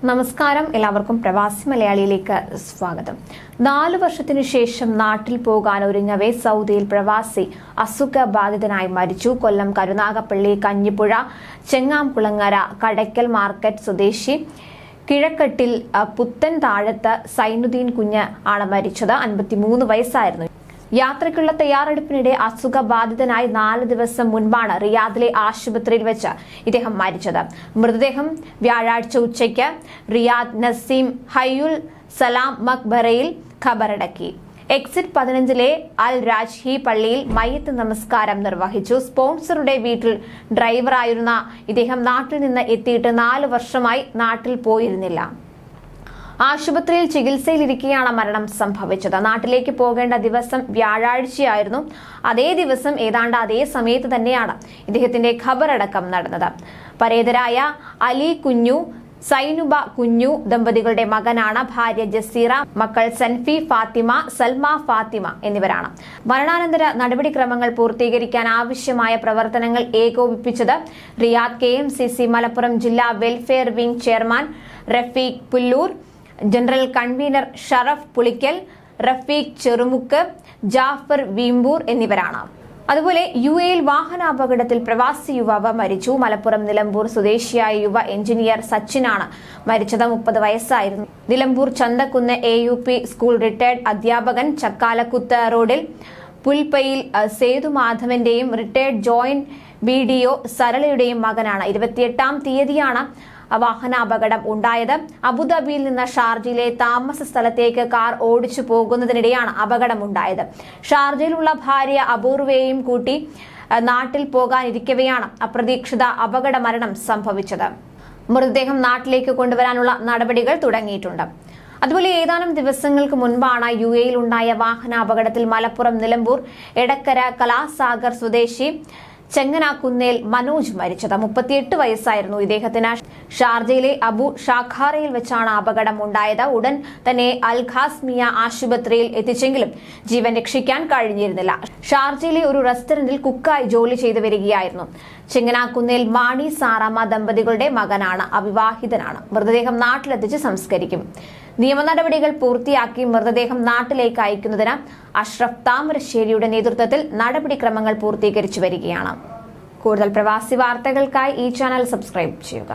നമസ്കാരം, എല്ലാവർക്കും പ്രവാസി മലയാളിയിലേക്ക് സ്വാഗതം. 4 വർഷത്തിനു ശേഷം നാട്ടിൽ പോകാൻ ഒരുങ്ങവേ സൗദിയിൽ പ്രവാസി അസുഖബാധിതനായി മരിച്ചു. കൊല്ലം കരുനാഗപ്പള്ളി കഞ്ഞിപ്പുഴ ചെങ്ങാംകുളങ്ങര കടയ്ക്കൽ മാർക്കറ്റ് സ്വദേശി കിഴക്കട്ടിൽ പുത്തൻ താഴത്ത് സൈനുദ്ദീൻ കുഞ്ഞ് ആണ് മരിച്ചത്. 53 വയസ്സായിരുന്നു. യാത്രയ്ക്കുള്ള തയ്യാറെടുപ്പിനിടെ അസുഖബാധിതനായി 4 ദിവസം മുൻപാണ് റിയാദിലെ ആശുപത്രിയിൽ വെച്ച് ഇദ്ദേഹം മരിച്ചത്. മൃതദേഹം വ്യാഴാഴ്ച ഉച്ചയ്ക്ക് റിയാദ് നസീം ഹയ്യുൽ സലാം മക്ബറയിൽ ഖബറടക്കി. എക്സിറ്റ് 15-ലെ അൽ രാജ്ഹി പള്ളിയിൽ മയ്യത്ത് നമസ്കാരം നിർവഹിച്ചു. സ്പോൺസറുടെ വീട്ടിൽ ഡ്രൈവറായിരുന്ന ഇദ്ദേഹം നാട്ടിൽ നിന്ന് എത്തിയിട്ട് 4 വർഷമായി നാട്ടിൽ പോയിരുന്നില്ല. ആശുപത്രിയിൽ ചികിത്സയിലിരിക്കെയാണ് മരണം സംഭവിച്ചത്. നാട്ടിലേക്ക് പോകേണ്ട ദിവസം വ്യാഴാഴ്ചയായിരുന്നു. അതേ ദിവസം ഏതാണ്ട് അതേ സമയത്ത് തന്നെയാണ് ഇദ്ദേഹത്തിന്റെ ഖബറടക്കം നടന്നത്. പരേതരായ അലി കുഞ്ഞു സൈനുബ കുഞ്ഞു ദമ്പതികളുടെ മകനാണ്. ഭാര്യ ജസീറ, മക്കൾ സൻഫി ഫാത്തിമ, സൽമ ഫാത്തിമ എന്നിവരാണ്. മരണാനന്തര നടപടിക്രമങ്ങൾ പൂർത്തീകരിക്കാൻ ആവശ്യമായ പ്രവർത്തനങ്ങൾ ഏകോപിപ്പിച്ചത് റിയാദ് KMCC മലപ്പുറം ജില്ലാ welfare wing chairman Rafeeq Pullur, general convener Sharaf Pulikkal, Rafeeq Cherumukku, Jafar Veempur എന്നിവരാണ്. അതുപോലെ UAE വാഹനാപകടത്തിൽ പ്രവാസി യുവാവ് മരിച്ചു. മലപ്പുറം നിലമ്പൂർ സ്വദേശിയായ യുവ എഞ്ചിനീയർ സച്ചിനാണ് മരിച്ചത്. 30 വയസ്സായിരുന്നു. Nilambur Chanthakkunnu AUP school retired അധ്യാപകൻ. ചക്കാലക്കുത്ത് റോഡിൽ പുൽപ്പയിൽ സേതുമാധവന്റെയും റിട്ടയർഡ് ജോയിന്റ് BDO സരളയുടെയും മകനാണ്. 28-ാം തീയതിയാണ് വാഹനാപകടം ഉണ്ടായത്. അബുദാബിയിൽ നിന്ന് ഷാർജയിലെ താമസ സ്ഥലത്തേക്ക് കാർ ഓടിച്ചു പോകുന്നതിനിടെയാണ് അപകടമുണ്ടായത്. ഷാർജയിലുള്ള ഭാര്യ അപൂർവയെയും കൂട്ടി നാട്ടിൽ പോകാനിരിക്കവെയാണ് അപ്രതീക്ഷിത അപകട മരണം സംഭവിച്ചത്. മൃതദേഹം നാട്ടിലേക്ക് കൊണ്ടുവരാനുള്ള നടപടികൾ തുടങ്ങിയിട്ടുണ്ട്. അതുപോലെ ഏതാനും ദിവസങ്ങൾക്ക് മുൻപാണ് UAE ഉണ്ടായ വാഹനാപകടത്തിൽ മലപ്പുറം നിലമ്പൂർ എടക്കര കലാസാഗർ സ്വദേശി ചെങ്ങനാക്കുന്നേൽ മനോജ് മരിച്ചത്. 38 വയസ്സായിരുന്നു ഇദ്ദേഹത്തിന്. ഷാർജയിലെ അബു ഷാഖാറയിൽ വെച്ചാണ് അപകടം ഉണ്ടായത്. ഉടൻ തന്നെ അൽ ഖാസ്മിയ ആശുപത്രിയിൽ എത്തിച്ചെങ്കിലും ജീവൻ രക്ഷിക്കാൻ കഴിഞ്ഞിരുന്നില്ല. ഷാർജയിലെ ഒരു റെസ്റ്റോറന്റിൽ കുക്കായി ജോലി ചെയ്തു വരികയായിരുന്നു. ചെങ്ങനാക്കുന്നേൽ മാണി സാറാമ്മ ദമ്പതികളുടെ മകനാണ്. അവിവാഹിതനാണ്. മൃതദേഹം നാട്ടിലെത്തിച്ച് സംസ്കരിക്കും. നിയമ നടപടികൾ പൂർത്തിയാക്കി മൃതദേഹം നാട്ടിലേക്ക് അയക്കുന്നതിന് അഷ്റഫ് താമരശ്ശേരിയുടെ നേതൃത്വത്തിൽ നടപടിക്രമങ്ങൾ പൂർത്തീകരിച്ചു വരികയാണ്. കൂടുതൽ പ്രവാസി വാർത്തകൾക്കായി ഈ ചാനൽ സബ്സ്ക്രൈബ് ചെയ്യുക.